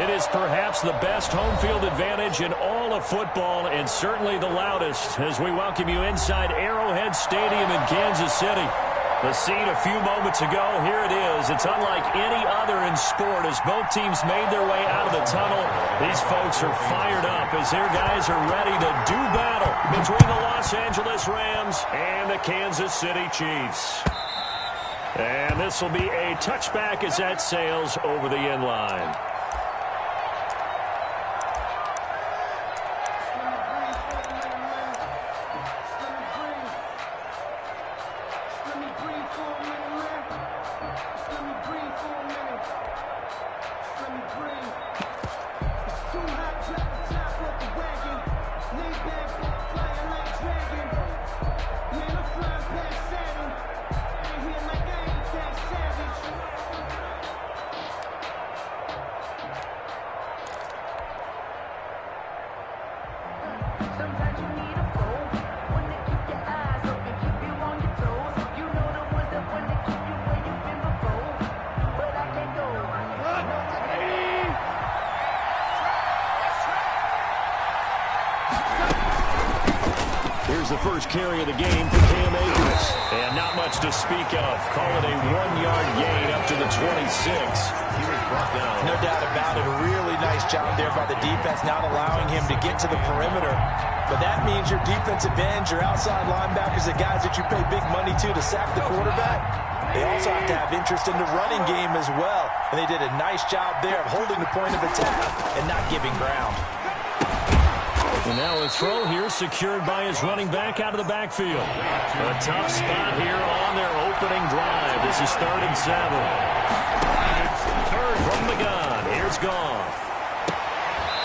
It is perhaps the best home field advantage in all of football, and certainly the loudest, as we welcome you inside Arrowhead Stadium in Kansas City. The scene a few moments ago, here it is. It's unlike any other in sport as both teams made their way out of the tunnel. These folks are fired up as their guys are ready to do battle between the Los Angeles Rams and the Kansas City Chiefs. And this will be a touchback as that sails over the end line. The first carry of the game for Cam Akers. And not much to speak of. Call it a 1-yard gain up to the 26. He was brought down. No doubt about it. A really nice job there by the defense, not allowing him to get to the perimeter. But that means your defensive ends, your outside linebackers, the guys that you pay big money to sack the quarterback, they also have to have interest in the running game as well. And they did a nice job there of holding the point of attack and not giving ground. And now a throw here secured by his running back out of the backfield. A tough spot here on their opening drive. This is 3rd and 7. Third from the gun. Here's Goff.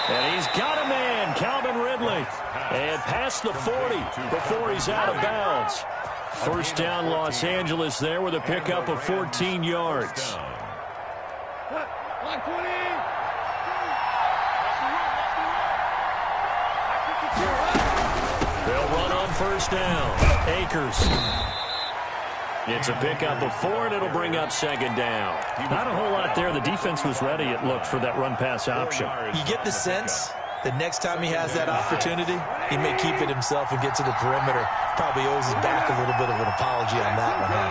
And he's got a man, Calvin Ridley. And past the 40 before he's out of bounds. First down Los Angeles there with a pickup of 14 yards. They'll run on first down. Akers. It's a pickup of 4, and it'll bring up 2nd down. Not a whole lot there. The defense was ready, it looked, for that run-pass option. You get the sense that next time he has that opportunity, he may keep it himself and get to the perimeter. Probably owes his back a little bit of an apology on that one, huh?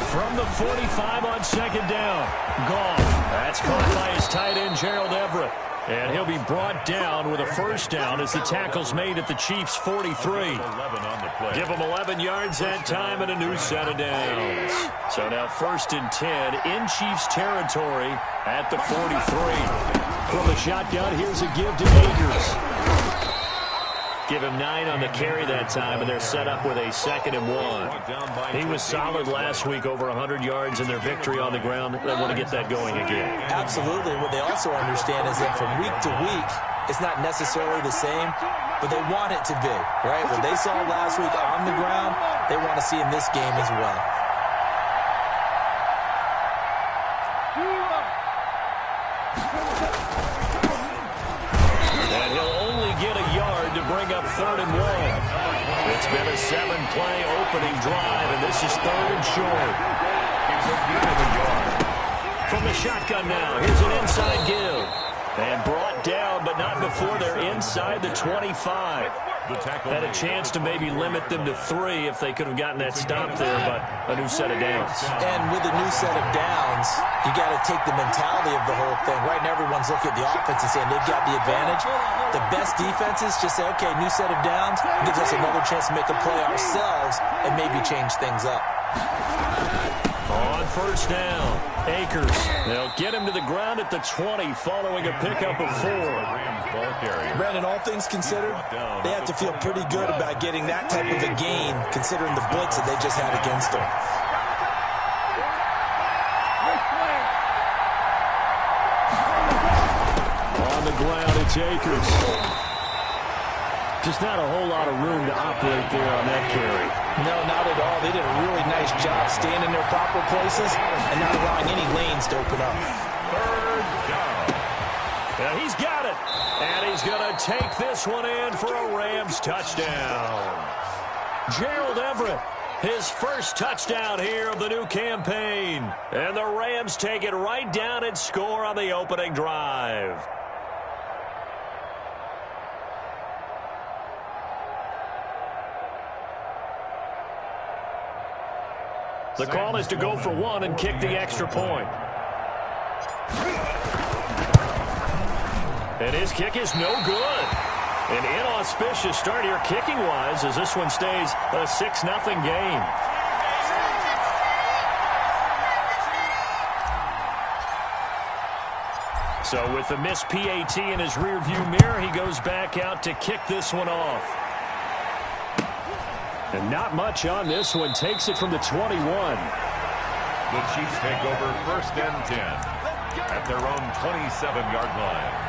From the 45 on 2nd down. Goff. That's caught by his tight end, Gerald Everett. And he'll be brought down with a first down as the tackle's made at the Chiefs' 43. Give them 11 yards that time and a new set of downs. So now 1st and 10 in Chiefs territory at the 43. From the shotgun, here's a give to Akers. Give him 9 on the carry that time, and they're set up with a 2nd and 1. He was solid last week, over 100 yards in their victory on the ground. They want to get that going again. Absolutely. What they also understand is that from week to week, it's not necessarily the same, but they want it to be, right? What they saw last week on the ground, they want to see in this game as well. And he'll only get a yard to bring up 3rd and 1. It's been a 7-play opening drive, and this is 3rd and short. From the shotgun now, here's an inside give. And brought down, but not before they're inside the 25. Had a chance to maybe limit them to 3 if they could have gotten that stop there, but a new set of downs. And with a new set of downs, you got to take the mentality of the whole thing. Right now, everyone's looking at the offense and saying they've got the advantage. The best defenses just say, okay, new set of downs, gives us another chance to make a play ourselves and maybe change things up. On first down, Akers. They'll get him to the ground at the 20 following a pickup of 4. Brandon, all things considered, they have to feel pretty good about getting that type of a gain considering the blitz that they just had against them. On the ground, it's Akers. Just not a whole lot of room to operate there on that carry. No, not at all. They did a really nice job staying in their proper places and not allowing any lanes to open up. 3rd down. And he's got it. And he's going to take this one in for a Rams touchdown. Gerald Everett His first touchdown here of the new campaign. And the Rams take it right down and score on the opening drive. The call is to go for one and kick the extra point. And his kick is no good. An inauspicious start here kicking-wise as this one stays a 6-0 game. So with the missed PAT in his rearview mirror, he goes back out to kick this one off. And not much on this one. Takes it from the 21. The Chiefs take over 1st and 10 at their own 27-yard line.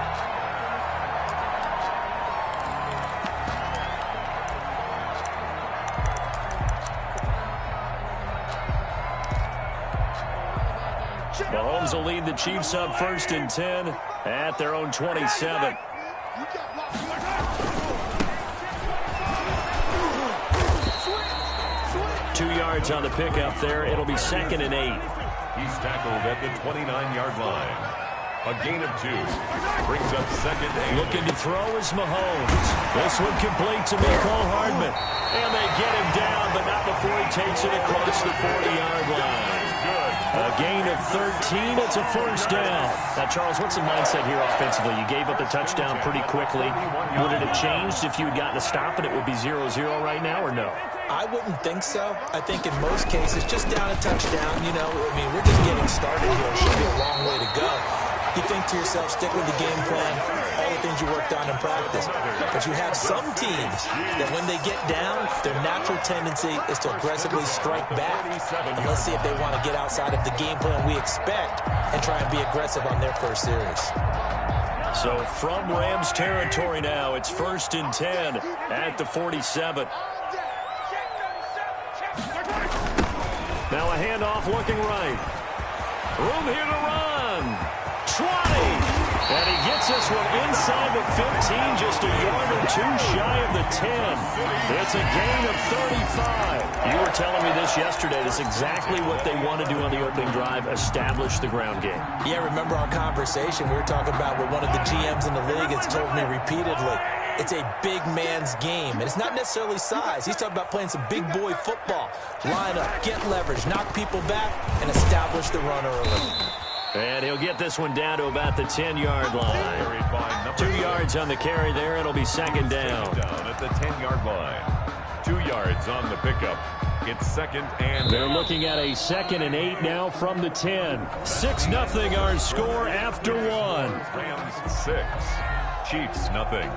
Mahomes will lead the Chiefs up 1st and 10 at their own 27. Two yards on the pickup there. It'll be 2nd and 8. He's tackled at the 29-yard line. A gain of 2. Brings up 2nd and 8. Looking to throw is Mahomes. This one complete to Mecole Hardman. And they get him down, but not before he takes it across the 40-yard line. A gain of 13. It's a 1st down. Now, Charles, what's the mindset here offensively? You gave up the touchdown pretty quickly. Would it have changed if you had gotten a stop and it would be 0-0 right now, or no? I wouldn't think so. I think in most cases, just down a touchdown, you know, I mean, we're just getting started here. It should be a long way to go. You think to yourself, stick with the game plan, all the things you worked on in practice. But you have some teams that when they get down, their natural tendency is to aggressively strike back. And let's see if they want to get outside of the game plan we expect and try and be aggressive on their first series. So from Rams territory now, it's 1st and 10 at the 47. Now a handoff looking right. Room here to run. 20. And he gets this one inside the 15, just a yard or 2 shy of the 10. It's a gain of 35. You were telling me this yesterday. This is exactly what they want to do on the opening drive, establish the ground game. Yeah, remember our conversation? We were talking about what one of the GMs in the league has told me repeatedly. It's a big man's game, and it's not necessarily size. He's talking about playing some big boy football. Line up, get leverage, knock people back, and establish the run early. And he'll get this one down to about the 10-yard line. 2 yards on the carry there. It'll be 2nd down. Down at the 10-yard line. 2 yards on the pickup. It's 2nd and 8. They're looking at a 2nd and 8 now from the 10. 6-0 our score after 1. Rams 6. Chiefs nothing.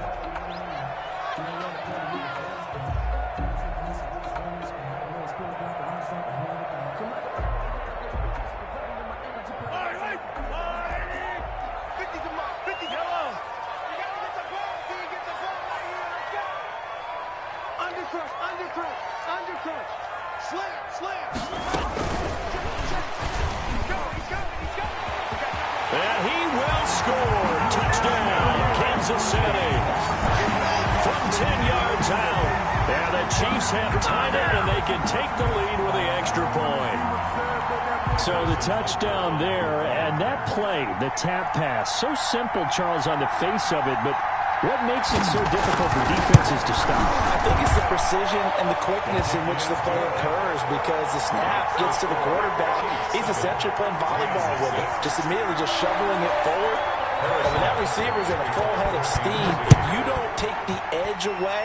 And he will score. Touchdown, Kansas City. From 10 yards out. And the Chiefs have tied it, and they can take the lead with the extra point. So the touchdown there, and that play, the tap pass, so simple, Charles, on the face of it, but what makes it so difficult for defenses to stop? I think it's the precision and the quickness in which the play occurs, because the snap gets to the quarterback. He's essentially playing volleyball with it, just immediately just shoveling it forward. And when that receiver's in a full head of steam, if you don't take the edge away,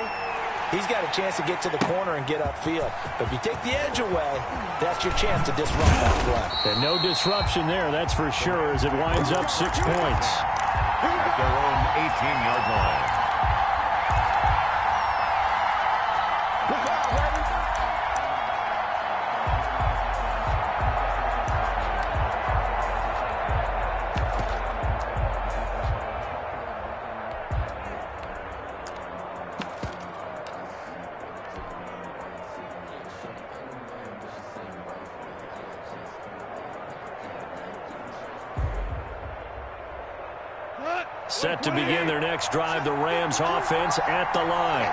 he's got a chance to get to the corner and get upfield. But if you take the edge away, that's your chance to disrupt that play. And no disruption there, that's for sure, as it winds up 6 points. At their own 18-yard line. Set to begin their next drive, the Rams offense at the line.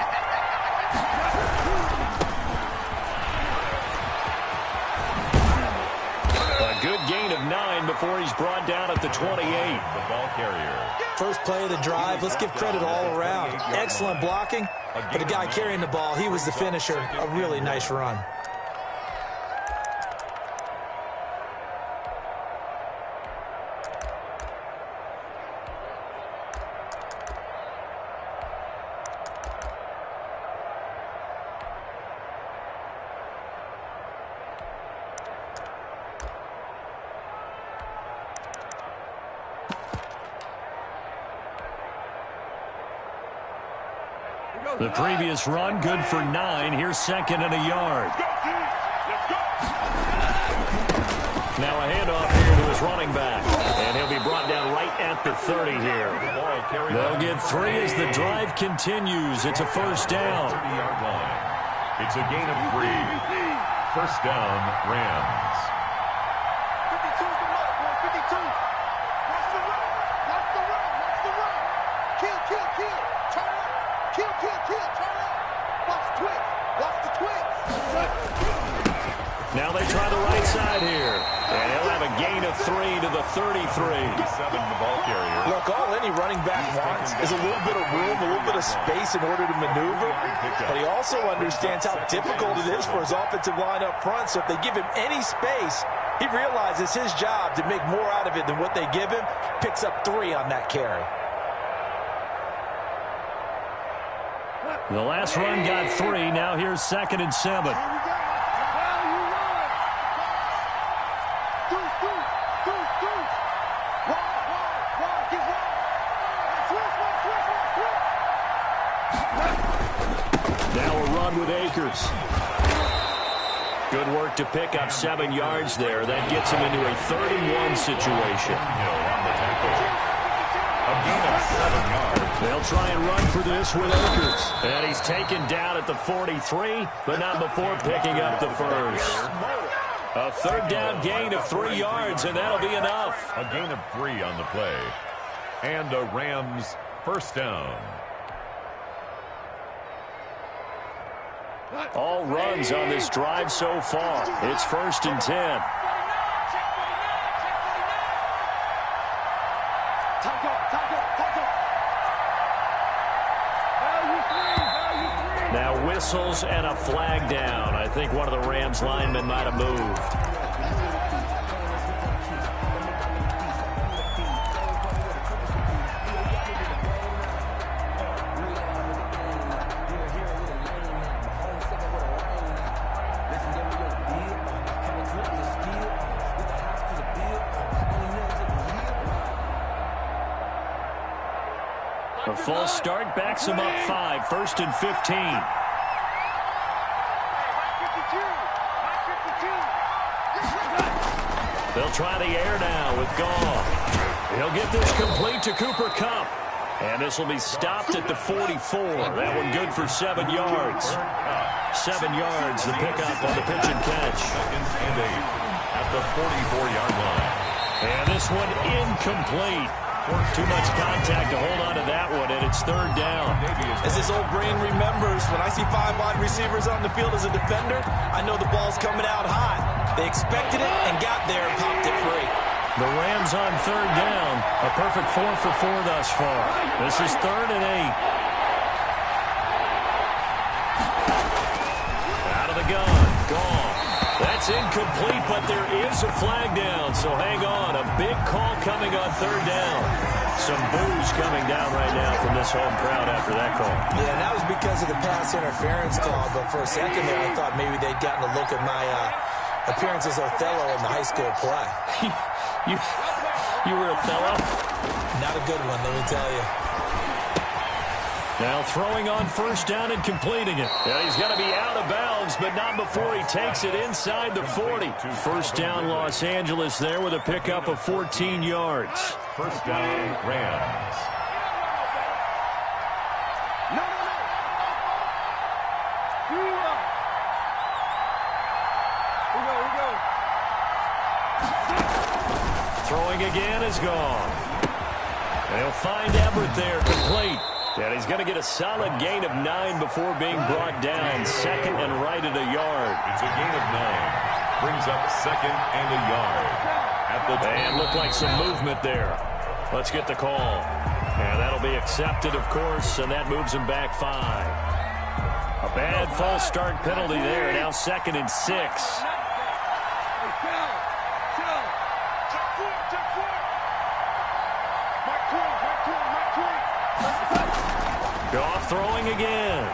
gain of 9 before he's brought down at the 28. The ball carrier. First play of the drive, let's give credit all around. Excellent blocking, but the guy carrying the ball, he was the finisher. A really nice run. The previous run, good for 9. Here's second and a yard. Now a handoff here to his running back. And he'll be brought down right at the 30 here. They'll get 3 as the drive continues. It's a first down. 30-yard line. It's a gain of 3. First down, Rams. 52 is the mark, boy. 52. Watch the run. Watch the run. Watch the run. Kill, kill, kill. Turn up. Kill, kill, kill. Turn up. Watch the twitch. Watch the twitch. Now they try the right side here. And he'll have a gain of 3 to the 33. 7, the ball carrier. Look, all any running back wants is a little bit of room, a little bit of space in order to maneuver. But he also understands how difficult it is for his offensive line up front. So if they give him any space, he realizes his job to make more out of it than what they give him. Picks up 3 on that carry. The last run got 3. Now here's second and 7. Now a run with Akers. Good work to pick up 7 yards there. That gets him into a 3rd-and-1 situation. A gain of 7 yards. They'll try and run for this with Akers. And he's taken down at the 43, but not before picking up the first. A 3rd down gain of 3 yards, and that'll be enough. A gain of 3 on the play. And a Rams first down. All runs on this drive so far. It's 1st and 10. Now whistles and a flag down. I think one of the Rams linemen might have moved. A false start backs him up 5. 1st and 15. They'll try the air now with Goff. He'll get this complete to Cooper Kupp. And this will be stopped at the 44. That one good for 7 yards. 7 yards, the pickup on the pitch and catch. 2nd and 8 at the 44-yard line. And this one incomplete. Too much contact to hold on to that one, and it's 3rd down. As his old brain remembers, when I see 5 wide receivers on the field as a defender, I know the ball's coming out hot. They expected it and got there and popped it free. The Rams on 3rd down. A perfect 4 for 4 thus far. This is 3rd and 8. Out of the gun. Gone. That's incomplete, but there is a flag down, so hang on. A big call coming on 3rd down. Some boos coming down right now from this home crowd after that call. Yeah, and that was because of the pass interference call, but for a second there I thought maybe they'd gotten a look at my appearance as Othello in the high school play. You were Othello? Not a good one, let me tell you. Now throwing on 1st down and completing it. Yeah, he's going to be out of bounds, but not before he takes it inside the 40. 1st down Los Angeles there with a pickup of 14 yards. 1st down Rams. Throwing again is gone. They'll find Everett there, complete. And he's going to get a solid gain of 9 before being brought down. 2nd and right at a yard. It's a gain of 9. Brings up 2nd and a yard. And looked like some movement there. Let's get the call. And that'll be accepted, of course, and that moves him back 5. A bad false start penalty there. Now 2nd and 6. Goff throwing again.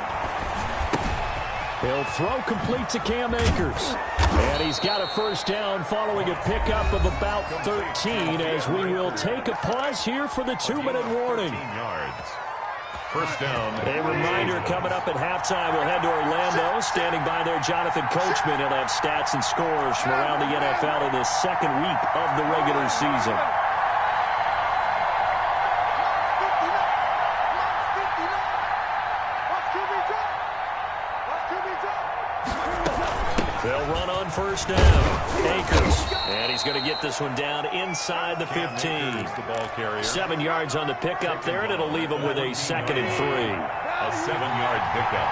He'll throw complete to Cam Akers. And he's got a first down following a pickup of about 13 as we will take a pause here for the 2-minute warning. First down. A reminder coming up at halftime. We'll head to Orlando. Standing by there, Jonathan Coachman. He'll have stats and scores from around the NFL in this 2nd week of the regular season. They'll run on first down. Akers. And he's going to get this one down inside the 15. 7 yards on the pickup there, and it'll leave him with a 2nd and 3. A 7-yard pickup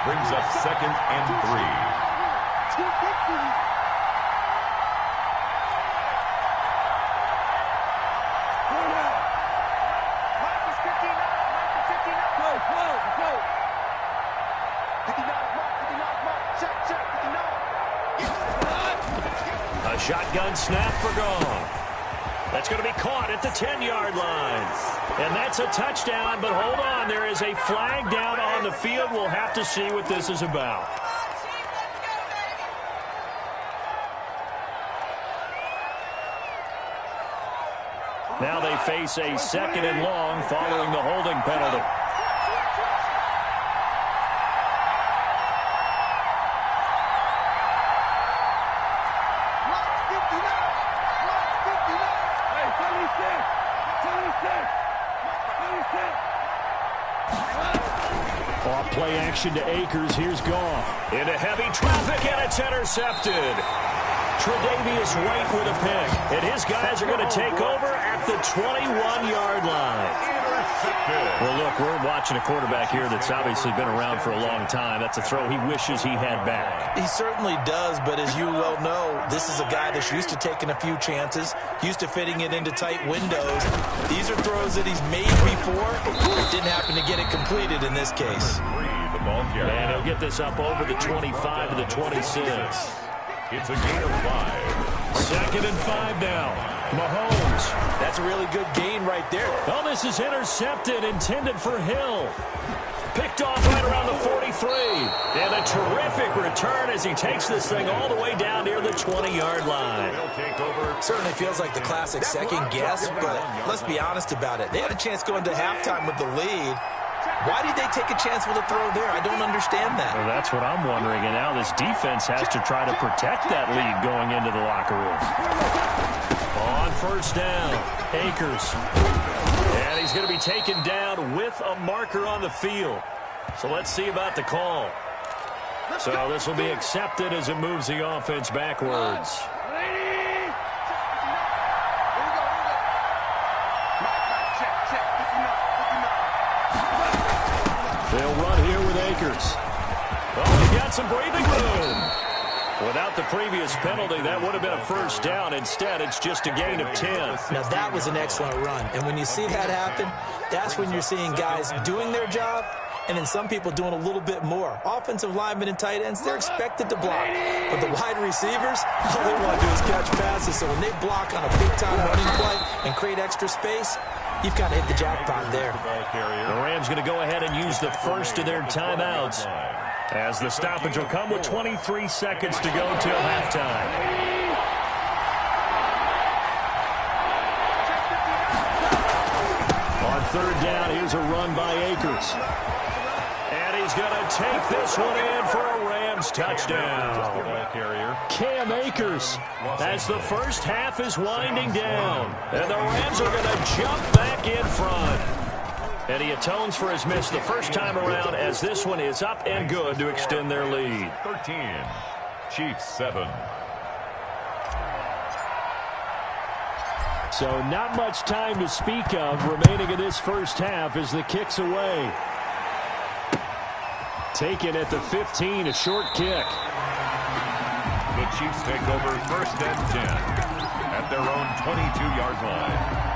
brings up 2nd and 3. A shotgun snap for Goff. That's going to be caught at the 10-yard line. And that's a touchdown, but hold on. There is a flag down on the field. We'll have to see what this is about. Now they face a 2nd and long following the holding penalty. Off play action to Akers. Here's Goff. Into heavy traffic, and it's intercepted. Tre'Davious White with a pick. And his guys are going to take over at the 21-yard line. Well, look, we're watching a quarterback here that's obviously been around for a long time. That's a throw he wishes he had back. He certainly does, but as you well know, this is a guy that's used to taking a few chances, used to fitting it into tight windows. These are throws that he's made before. Didn't happen to get it completed in this case. And he'll get this up over the 25 to the 26. It's a gain of 5. 2nd and 5 now. Mahomes. That's a really good gain right there. Oh, this is intercepted, intended for Hill. Picked off right around the 43. And a terrific return as he takes this thing all the way down near the 20-yard line. Certainly feels like the classic second guess, but let's be honest about it. They had a chance going to halftime with the lead. Why did they take a chance with a throw there? I don't understand that. Well, that's what I'm wondering. And now this defense has to try to protect that lead going into the locker room. On first down, Akers. And he's going to be taken down with a marker on the field. So let's see about the call. So this will be accepted as it moves the offense backwards. They'll run here with Akers. Oh, he got some breathing room. Without the previous penalty, that would have been a first down. Instead, it's just a gain of 10. Now, that was an excellent run. And when you see that happen, that's when you're seeing guys doing their job and then some people doing a little bit more. Offensive linemen and tight ends, they're expected to block. But the wide receivers, all they want to do is catch passes. So when they block on a big-time running play and create extra space, you've got to hit the jackpot there. The Rams going to go ahead and use the first of their timeouts as the stoppage will come with 23 seconds to go till halftime. On third down, here's a run by Akers. And he's going to take this one in for a Rams touchdown. Cam Akers as the first half is winding down. And the Rams are going to jump back in front. And he atones for his miss the first time around as this one is up and good to extend their lead. 13, Chiefs 7. So not much time to speak of remaining in this first half as the kick's away. Taken at the 15, a short kick. The Chiefs take over 1st and 10 at at their own 22-yard line.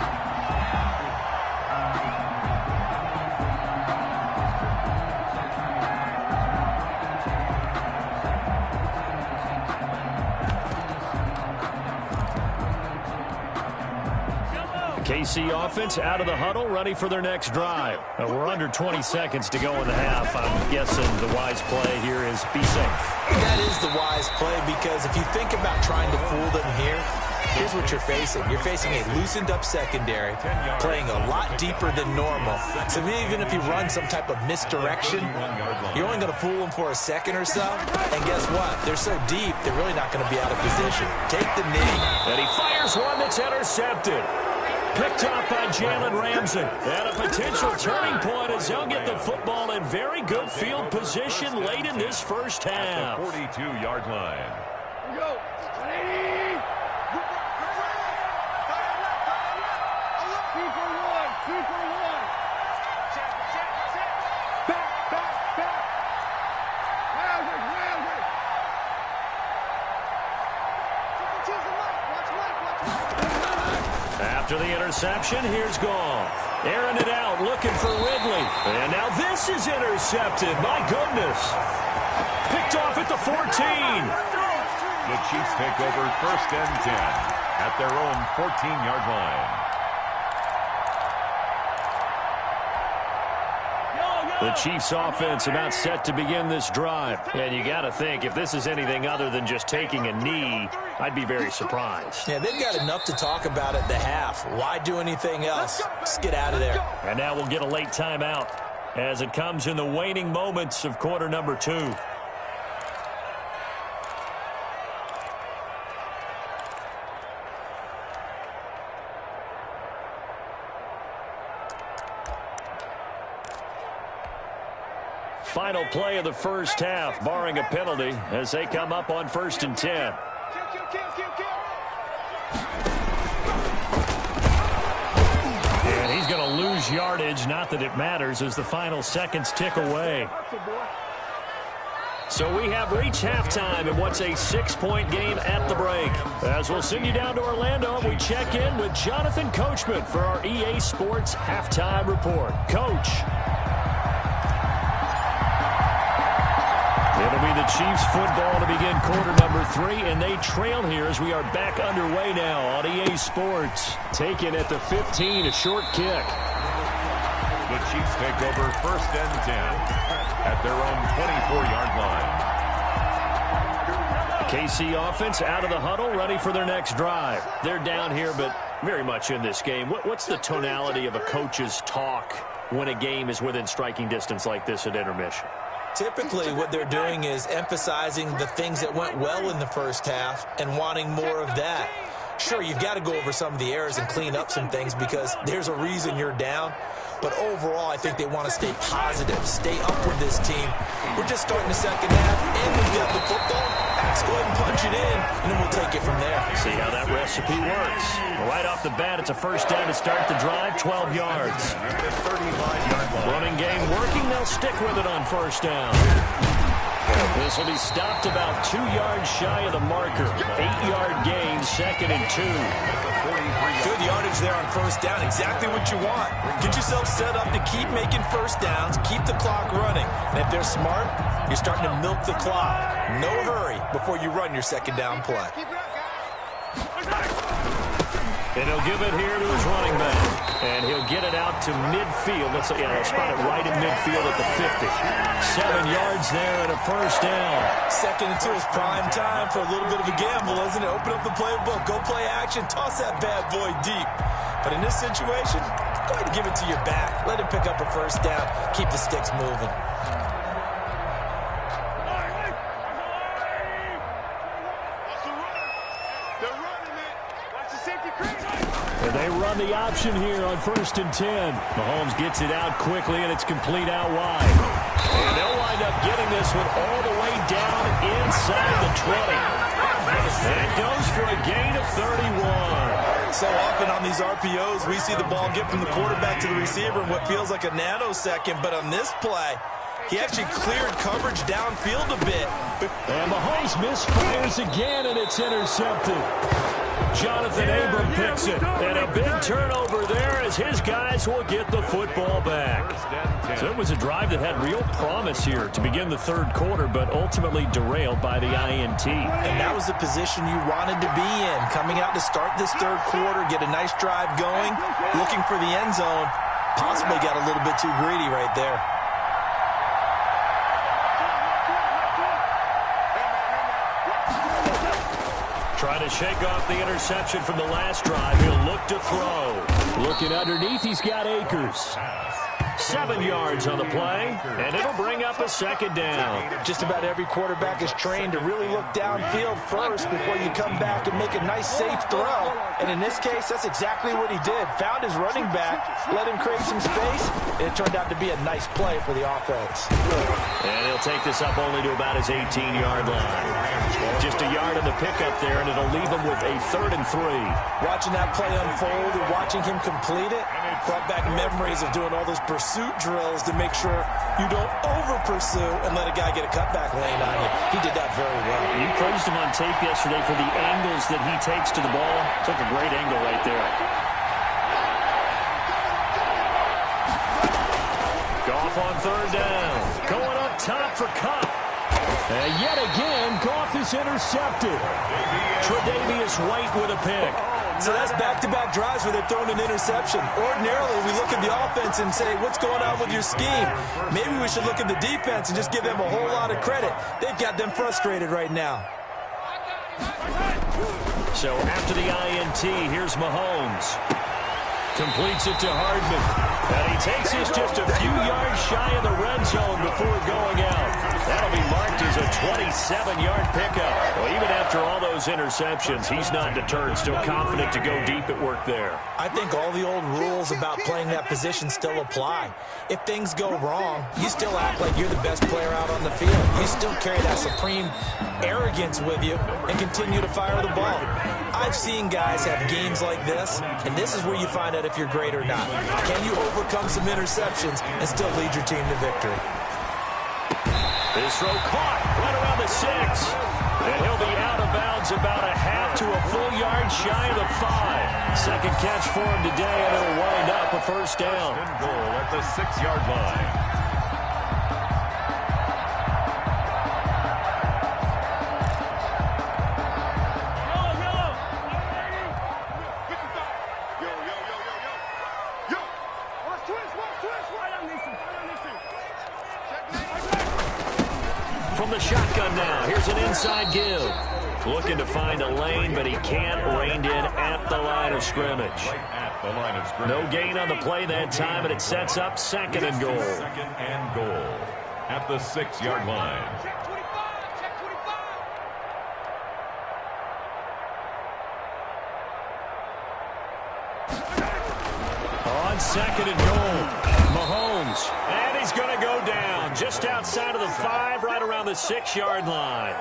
KC offense out of the huddle, ready for their next drive. We're under 20 seconds to go in the half. I'm guessing the wise play here is be safe. That is the wise play, because if you think about trying to fool them here, here's what you're facing. You're facing a loosened up secondary, playing a lot deeper than normal. So even if you run some type of misdirection, you're only going to fool them for a second or so. And guess what? They're so deep, they're really not going to be out of position. Take the knee. And he fires one that's intercepted. Picked off by Jalen Ramsey. And a potential turning point as they'll get the football in very good field position late in this first half. At the 42-yard line. Here we go. 180. 2 for 1. 2 for 1. Check. Back. Round. After the interception, here's Goff. Airing it out, looking for Ridley. And now this is intercepted. My goodness. Picked off at the 14. The Chiefs take over 1st and 10 at their own 14-yard line. The Chiefs offense about set to begin this drive. And you got to think, if this is anything other than just taking a knee, I'd be very surprised. Yeah, they've got enough to talk about at the half. Why do anything else? Just get out of there. And now we'll get a late timeout as it comes in the waning moments of quarter number 2. Final play of the first half, barring a penalty, as they come up on 1st and 10. And he's going to lose yardage, not that it matters, as the final seconds tick away. So we have reached halftime in what's a 6-point game at the break. As we'll send you down to Orlando, we check in with Jonathan Coachman for our EA Sports Halftime Report. Coach. It'll be the Chiefs football to begin quarter number 3, and they trail here as we are back underway now on EA Sports. Taken at the 15, a short kick. The Chiefs take over 1st and 10 at their own 24-yard line. KC offense out of the huddle, ready for their next drive. They're down here, but very much in this game. What's the tonality of a coach's talk when a game is within striking distance like this at intermission? Typically, what they're doing is emphasizing the things that went well in the first half and wanting more of that. Sure, you've got to go over some of the errors and clean up some things because there's a reason you're down. But overall, I think they want to stay positive, stay up with this team. We're just starting the second half, and we've got the football. Let's go ahead and punch it in, and then we'll take it from there. See how that recipe works. Right off the bat, it's a first down to start the drive, 12 yards. Running game working, they'll stick with it on first down. This will be stopped about 2 yards shy of the marker. 8-yard gain, 2nd and 2. Good yardage there on first down. Exactly what you want. Get yourself set up to keep making first downs, keep the clock running. And if they're smart, you're starting to milk the clock. No hurry before you run your second down play. And he'll give it here to his running back. And he'll get it out to midfield. Let's spot it right in midfield at the 50. 7 yards there and a first down. 2nd and 2 is prime time for a little bit of a gamble, isn't it? Open up the playbook, go play action, toss that bad boy deep. But in this situation, go ahead and give it to your back. Let him pick up a first down. Keep the sticks moving. And they run the option here on 1st and 10. Mahomes gets it out quickly, and it's complete out wide. And they'll wind up getting this one all the way down inside the 20. And it goes for a gain of 31. So often on these RPOs, we see the ball get from the quarterback to the receiver in what feels like a nanosecond. But on this play, he actually cleared coverage downfield a bit. And Mahomes misfires again, and it's intercepted. Jonathan Abram picks it. And a big turnover there as his guys will get the football back. So it was a drive that had real promise here to begin the third quarter, but ultimately derailed by the INT. And that was the position you wanted to be in. Coming out to start this third quarter, get a nice drive going, looking for the end zone. Possibly got a little bit too greedy right there. Trying to shake off the interception from the last drive. He'll look to throw. Looking underneath, he's got Akers. 7 yards on the play, and it'll bring up a second down. Just about every quarterback is trained to really look downfield first before you come back and make a nice, safe throw. And in this case, that's exactly what he did. Found his running back, let him create some space, and it turned out to be a nice play for the offense. And he'll take this up only to about his 18-yard line. Just a yard on the pickup there, and it'll leave him with a 3rd and 3. Watching that play unfold and watching him complete it brought back memories of doing all those pursuit drills to make sure you don't over-pursue and let a guy get a cutback lane on you. He did that very well. You praised him on tape yesterday for the angles that he takes to the ball. Took a great angle right there. Goff on 3rd down. Going up top for Cup. And yet again, Goff is intercepted. Tre'Davious White with a pick. So that's back-to-back drives where they're throwing an interception. Ordinarily, we look at the offense and say, what's going on with your scheme? Maybe we should look at the defense and just give them a whole lot of credit. They've got them frustrated right now. So after the INT, here's Mahomes. Completes it to Hardman. And he takes this just a few yards shy of the red zone before going out. That'll be marked as a 27-yard pickup. Well, even after all those interceptions, he's not deterred, still confident to go deep at work there. I think all the old rules about playing that position still apply. If things go wrong, you still act like you're the best player out on the field. You still carry that supreme arrogance with you and continue to fire the ball. I've seen guys have games like this, and this is where you find out if you're great or not. Can you overcome some interceptions and still lead your team to victory? This throw caught right around the 6. And he'll be out of bounds about a half to a full yard shy of the 5. Second catch for him today, and it'll wind up a first down. Goal at the 6-yard line. From the shotgun now, here's an inside give. Looking to find a lane, but he can't. Reined in at the line of scrimmage. No gain on the play that time, and it sets up 2nd and goal. 2nd and goal at the 6-yard line. On 2nd and goal, Mahomes. And he's going to go down just outside of the 5, right around the 6-yard line.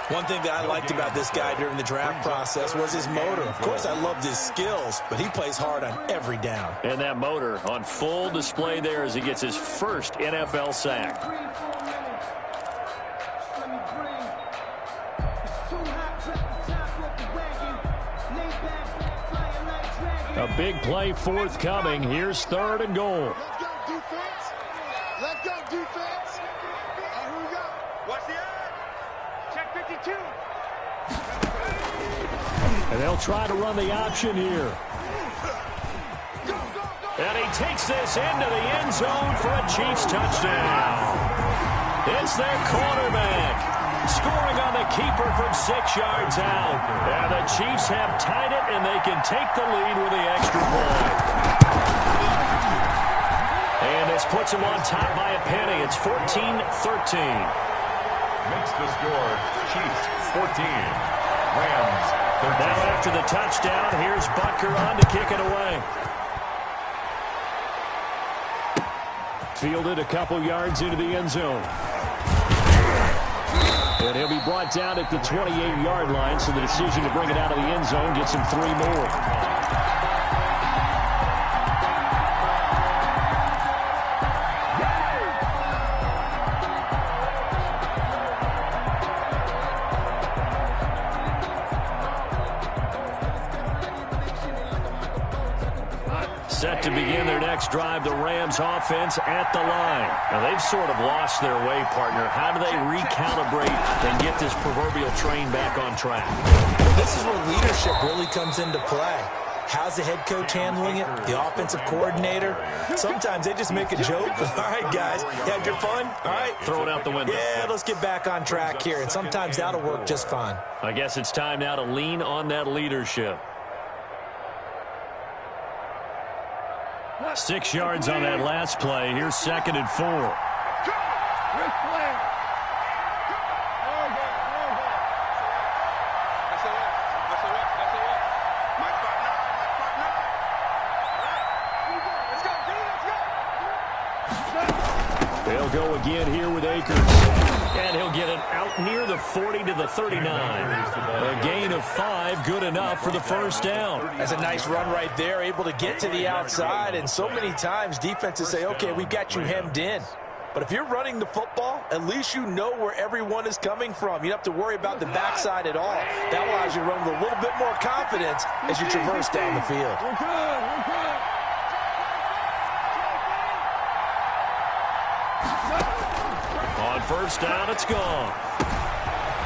One thing that I liked about this guy during the draft process was his motor. Of course, I loved his skills, but he plays hard on every down. And that motor on full display there as he gets his first NFL sack. A big play forthcoming. Here's 3rd and goal. Let's go, defense. Let's go, defense. Here we go. Watch the eye. Check 52. And they'll try to run the option here. Go, go, go. And he takes this into the end zone for a Chiefs touchdown. It's their quarterback. Scoring on the keeper from 6 yards out. And the Chiefs have tied it, and they can take the lead with the extra point. And this puts them on top by a penny. It's 14-13. Makes the score Chiefs 14, Rams 13. Now after the touchdown, here's Butker on to kick it away. Fielded a couple yards into the end zone. And he'll be brought down at the 28-yard line, so the decision to bring it out of the end zone gets him 3 more. set to begin their next drive. The Rams offense at the line. Now, they've sort of lost their way, partner. How do they recalibrate and get this proverbial train back on track? This is where leadership really comes into play. How's the head coach handling it? The offensive coordinator? Sometimes they just make a joke. All right, guys, you had your fun? All right. Throw it out the window. Yeah, let's get back on track here. And sometimes that'll work just fine. I guess it's time now to lean on that leadership. 6 yards on that last play. Here's 2nd and 4. They'll go again here with Akers. And he'll get it out near the 40 to the 39. A gain of 5, good enough for the first down. That's a nice run right there, able to get to the outside. And so many times defenses say, okay, we got you hemmed in. But if you're running the football, at least you know where everyone is coming from. You don't have to worry about the backside at all. That allows you to run with a little bit more confidence as you traverse down the field. On first down, it's gone.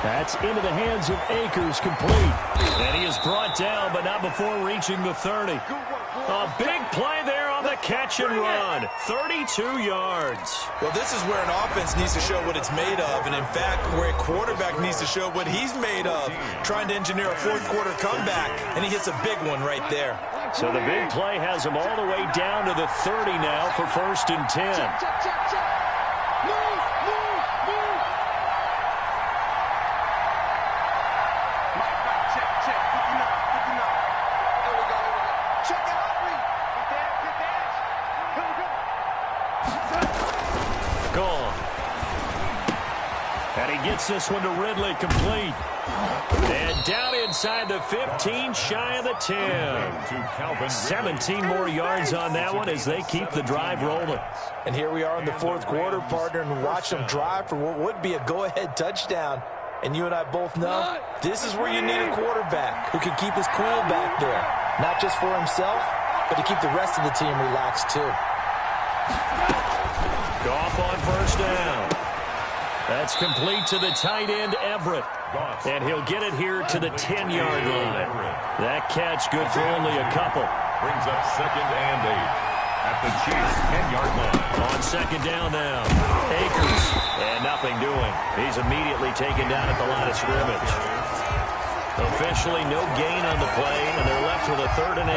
That's into the hands of Akers, complete. And he is brought down, but not before reaching the 30. A big play there on the catch and run. 32 yards. Well, this is where an offense needs to show what it's made of, and in fact, where a quarterback needs to show what he's made of, trying to engineer a fourth-quarter comeback, and he hits a big one right there. So the big play has him all the way down to the 30 now for 1st and 10. Gets this one to Ridley, complete. And down inside the 15, shy of the 10. 17 more yards on that one as they keep the drive rolling. And here we are in the 4th quarter, partner, and watch them drive for what would be a go-ahead touchdown. And you and I both know this is where you need a quarterback who can keep his cool back there. Not just for himself, but to keep the rest of the team relaxed too. Goff on first down. That's complete to the tight end, Everett. And he'll get it here to the 10-yard line. That catch good for only a couple. Brings up 2nd and 8 at the Chiefs' 10-yard line. On 2nd down now. Akers. And nothing doing. He's immediately taken down at the line of scrimmage. Officially no gain on the play, and they're left with a 3rd and 8.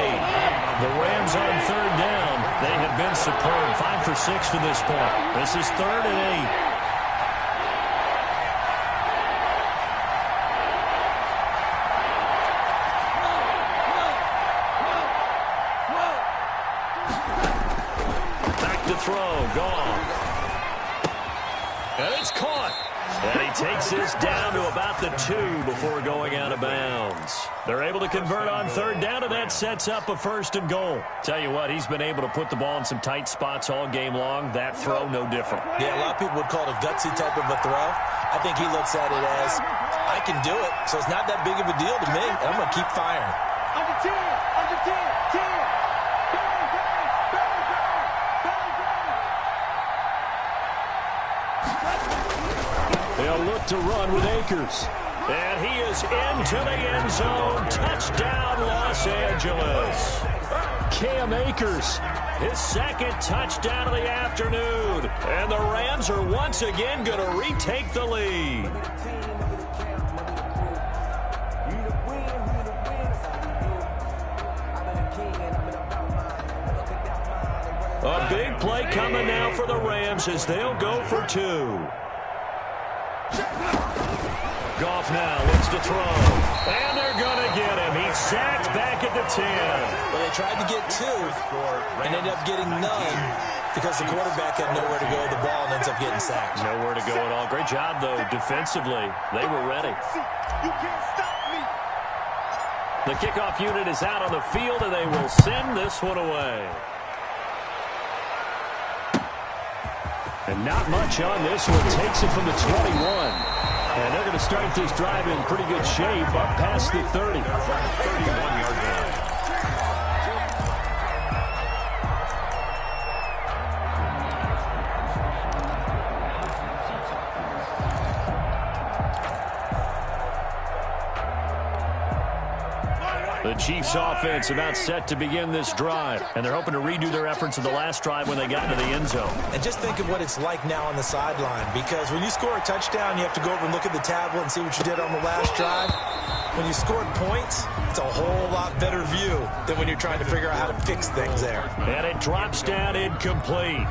The Rams on 3rd down. They have been superb. 5 for 6 to this point. This is 3rd and 8. Gone. And it's caught. And he takes this down to about the 2 before going out of bounds. They're able to convert on 3rd down, and that sets up a 1st and goal. Tell you what, he's been able to put the ball in some tight spots all game long. That throw, no different. Yeah, a lot of people would call it a gutsy type of a throw. I think he looks at it as, I can do it, so it's not that big of a deal to me, and I'm going to keep firing. Under 10, under 10, 10. They'll look to run with Akers. And he is into the end zone. Touchdown, Los Angeles. Cam Akers, his 2nd touchdown of the afternoon. And the Rams are once again going to retake the lead. A big play coming now for the Rams as they'll go for 2. Goff now looks to throw. And they're going to get him. He's sacked back at the 10. Well, they tried to get 2 and ended up getting none because the quarterback had nowhere to go with the ball and ends up getting sacked. Nowhere to go at all. Great job, though, defensively. They were ready. You can't stop me. The kickoff unit is out on the field, and they will send this one away. And not much on this one. Takes it from the 21. And they're going to start this drive in pretty good shape up past the 30. 31-yard line. The Chiefs offense about set to begin this drive, and they're hoping to redo their efforts of the last drive when they got into the end zone. And just think of what it's like now on the sideline, because when you score a touchdown, you have to go over and look at the tablet and see what you did on the last drive. When you scored points, it's a whole lot better view than when you're trying to figure out how to fix things there. And it drops down incomplete.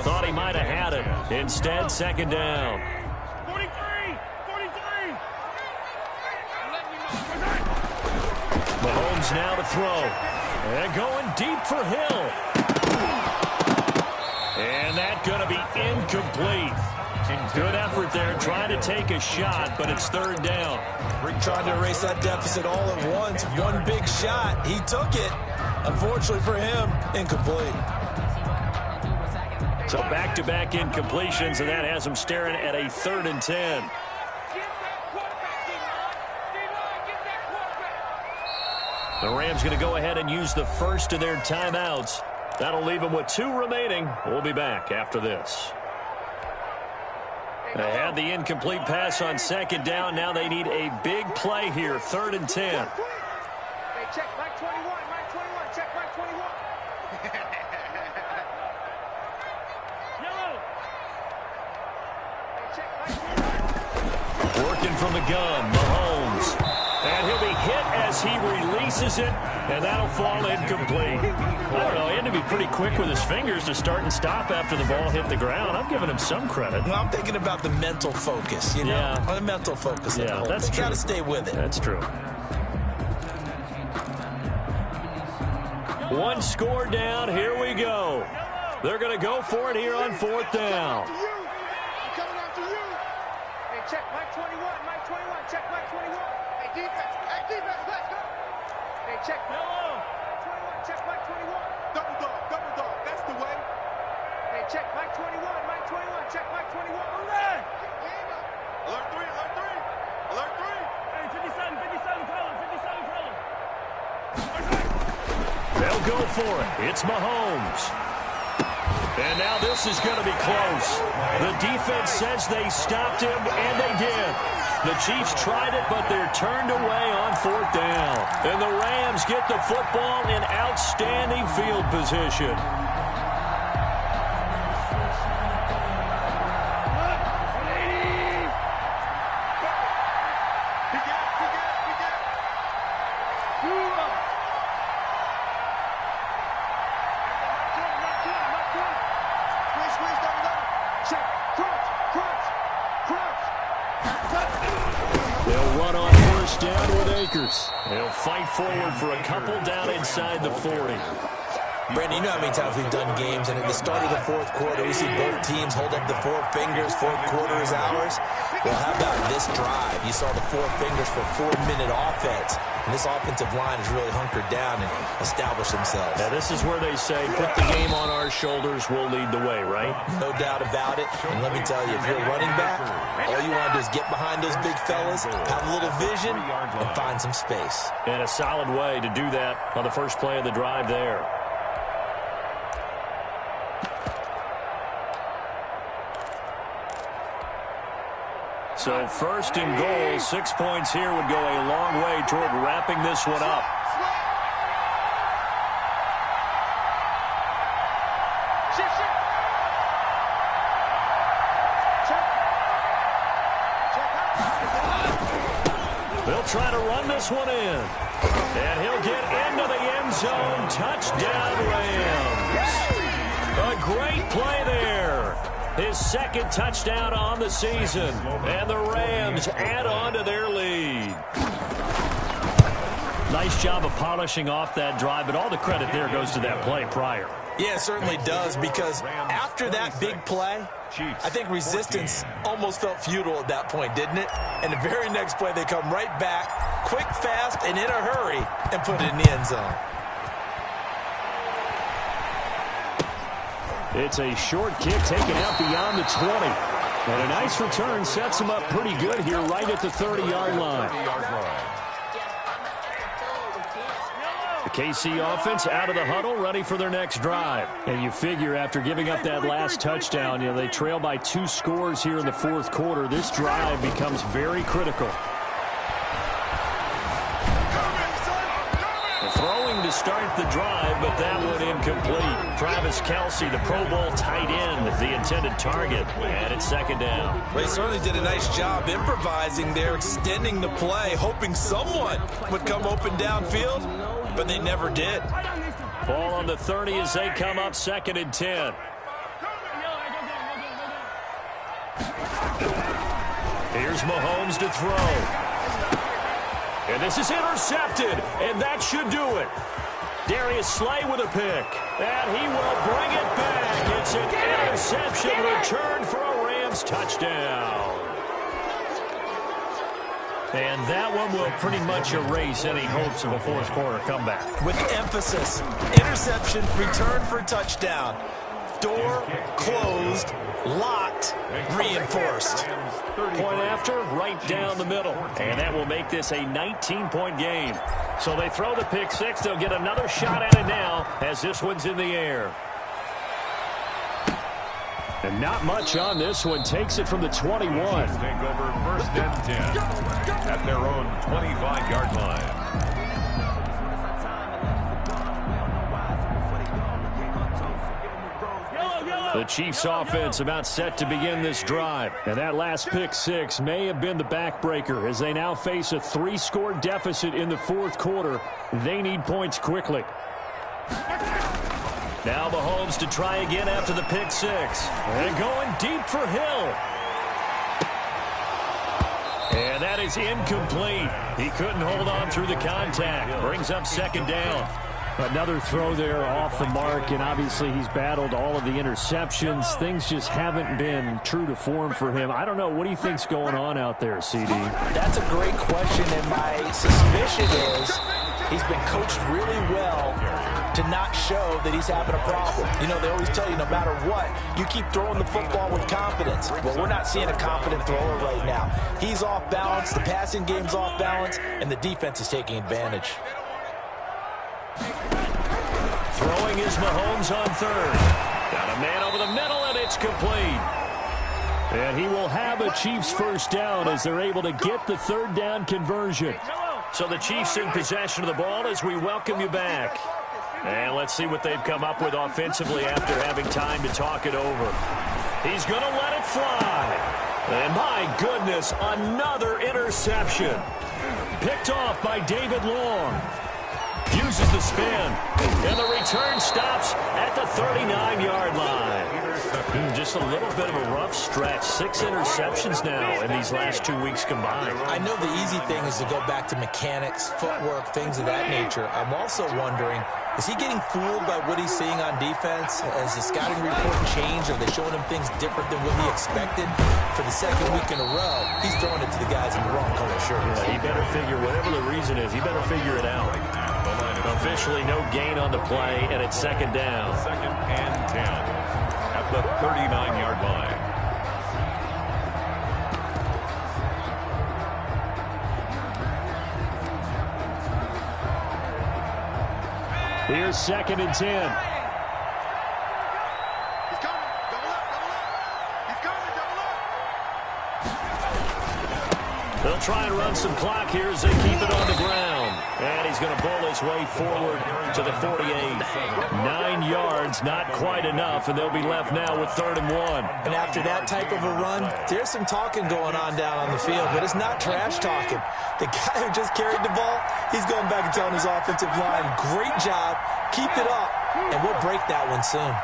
Thought he might have had it. Instead, second down. 43. Mahomes now to throw. And going deep for Hill. And that's going to be incomplete. Good effort there, trying to take a shot, but it's third down. Trying to erase that deficit all at once. One big shot. He took it. Unfortunately for him, incomplete. So back-to-back incompletions, and that has him staring at a 3rd and 10. The Rams going to go ahead and use the first of their timeouts. That'll leave them with 2 remaining. We'll be back after this. They had the incomplete pass on second down. Now they need a big play here, 3rd and 10. Hey, check Mike 21. Mike 21. Check Mike 21. Yellow. Hey, check Mike 21. Working from the gun, Mahomes. And he'll be hit as he releases it, and that'll fall incomplete. I don't know, he had to be pretty quick with his fingers to start and stop after the ball hit the ground. I'm giving him some credit. Well, I'm thinking about the mental focus, you know? Yeah. The mental focus. Yeah, that's true. You got to stay with it. That's true. One score down, here we go. They're going to go for it here on 4th down. Coming after you. Hey, check Mike 21. Mike 21. Check Mike 21. Hey, defense. Hey, defense. Let's go. Hey, check Mike 21. Check Mike 21. Double dog. Double dog. That's the way. Hey, check Mike 21. Mike 21. Check Mike 21. Alert. Alert 3. Alert 3. Alert 3. Hey, 57. 57 color. 57 color. They'll go for it. It's Mahomes. And now this is going to be close. The defense says they stopped him, and they did. The Chiefs tried it, but they're turned away on 4th down. And the Rams get the football in outstanding field position. They'll run on 1st down with Akers. They'll fight forward for a couple down inside the 40. Brandon, you know how many times we've done games, and at the start of the 4th quarter, we see both teams hold up the 4 fingers, 4th quarter is ours. Well, how about this drive? You saw the 4 fingers for 4-minute offense, and this offensive line has really hunkered down and established themselves. Now, this is where they say, put the game on our shoulders, we'll lead the way, right? No doubt about it, and let me tell you, if you're a running back, all you want to do is get behind those big fellas, have a little vision, and find some space. And a solid way to do that on the first play of the drive there. So 1st and goal, 6 points here would go a long way toward wrapping this one up. They'll try to run this one in. And he'll get into the end zone. Touchdown, Rams. A great play there. His 2nd touchdown on the season. And the Rams add on to their lead. Nice job of polishing off that drive, but all the credit there goes to that play prior. Yeah, it certainly does, because after that big play, I think resistance almost felt futile at that point, didn't it? And the very next play, they come right back, quick, fast, and in a hurry, and put it in the end zone. It's a short kick taken out beyond the 20. And a nice return sets him up pretty good here right at the 30-yard line. The KC offense out of the huddle, ready for their next drive. And you figure after giving up that last touchdown, they trail by 2 scores here in the 4th quarter. This drive becomes very critical. to start the drive, but that one incomplete. Travis Kelce, the Pro Bowl tight end, the intended target, and it's second down. Well, he certainly did a nice job improvising there, extending the play, hoping someone would come open downfield, but they never did. Ball on the 30 as they come up, 2nd and 10. Here's Mahomes to throw. And this is intercepted, and that should do it. Darius Slay with a pick, and he will bring it back. It's an interception return for a Rams touchdown. And that one will pretty much erase any hopes of a fourth quarter comeback. With emphasis, interception, return for touchdown. Door closed, locked, reinforced. Point after, right down the middle. And that will make this a 19-point game. So they throw the pick six. They'll get another shot at it now as this one's in the air. And not much on this one. Takes it from the 21. Take over 1st and 10 at their own 25-yard line. The Chiefs offense about set to begin this drive. And that last pick six may have been the backbreaker as they now face a 3-score deficit in the fourth quarter. They need points quickly. Now Mahomes to try again after the pick six. And going deep for Hill. And that is incomplete. He couldn't hold on through the contact. Brings up 2nd down. Another throw there off the mark, and obviously he's battled all of the interceptions. Things just haven't been true to form for him. I don't know. What do you think's going on out there, CD? That's a great question, and my suspicion is he's been coached really well to not show that he's having a problem. You know, they always tell you no matter what, you keep throwing the football with confidence. Well, we're not seeing a confident thrower right now. He's off balance, the passing game's off balance, and the defense is taking advantage. Throwing is Mahomes on 3rd. Got a man over the middle, and it's complete. And he will have a Chiefs first down as they're able to get the 3rd down conversion. So the Chiefs in possession of the ball as we welcome you back. And let's see what they've come up with offensively after having time to talk it over. He's going to let it fly. And my goodness, another interception. Picked off by David Long. Uses the spin, and the return stops at the 39-yard line. Just a little bit of a rough stretch. 6 interceptions now in these last 2 weeks combined. I know the easy thing is to go back to mechanics, footwork, things of that nature. I'm also wondering, is he getting fooled by what he's seeing on defense? Has the scouting report changed? Are they showing him things different than what he expected? For the 2nd week in a row, he's throwing it to the guys in the wrong color shirts. Yeah, he better figure, whatever the reason is, he better figure it out. Officially no gain on the play, and it's 2nd down. 2nd and 10 at the 39-yard line. Here's 2nd and 10. He's coming. Double up, double up. He's coming, double up. They'll try and run some clock here as they keep it on the ground. And he's going to bowl his way forward to the 48. 9 yards, not quite enough, and they'll be left now with 3rd and 1. And after that type of a run, there's some talking going on down on the field, but it's not trash talking. The guy who just carried the ball, he's going back and telling his offensive line, great job, keep it up, and we'll break that one soon.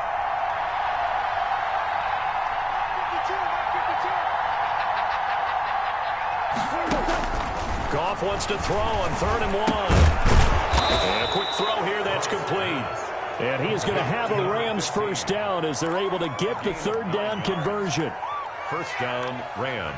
Goff wants to throw on 3rd and 1. And a quick throw here that's complete. And he is going to have a Rams first down as they're able to get the 3rd down conversion. First down, Rams.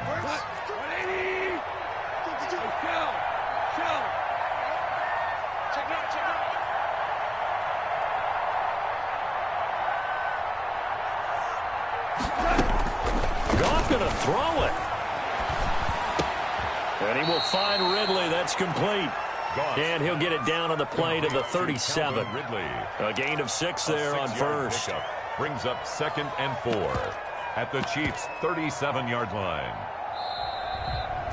Goff going to throw it. And he will find Ridley. That's complete. And he'll get it down on the play to the 37. A gain of 6 there on first. Brings up 2nd and 4 at the Chiefs' 37-yard line.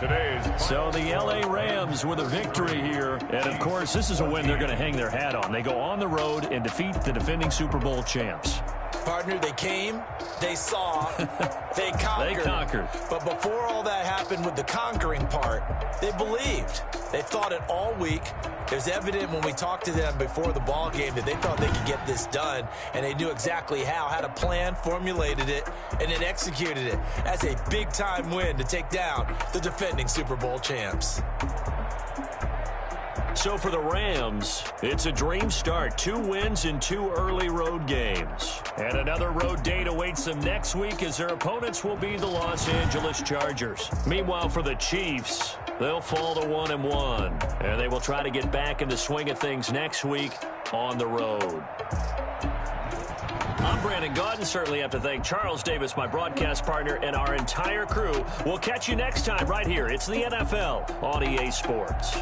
today's So the L.A. Rams with a victory here. And, of course, this is a win they're going to hang their hat on. They go on the road and defeat the defending Super Bowl champs. Partner, they came, they saw, they conquered. They conquered. But before all that happened with the conquering part, they believed. They thought it all week. It was evident when we talked to them before the ball game that they thought they could get this done, and they knew exactly how, had a plan, formulated it, and then executed it as a big-time win to take down the defending Super Bowl champs. So for the Rams, it's a dream start. 2 wins in 2 early road games. And another road date awaits them next week as their opponents will be the Los Angeles Chargers. Meanwhile, for the Chiefs, they'll fall to 1-1. And they will try to get back in the swing of things next week on the road. I'm Brandon Gaudin. Certainly have to thank Charles Davis, my broadcast partner, and our entire crew. We'll catch you next time right here. It's the NFL on EA Sports.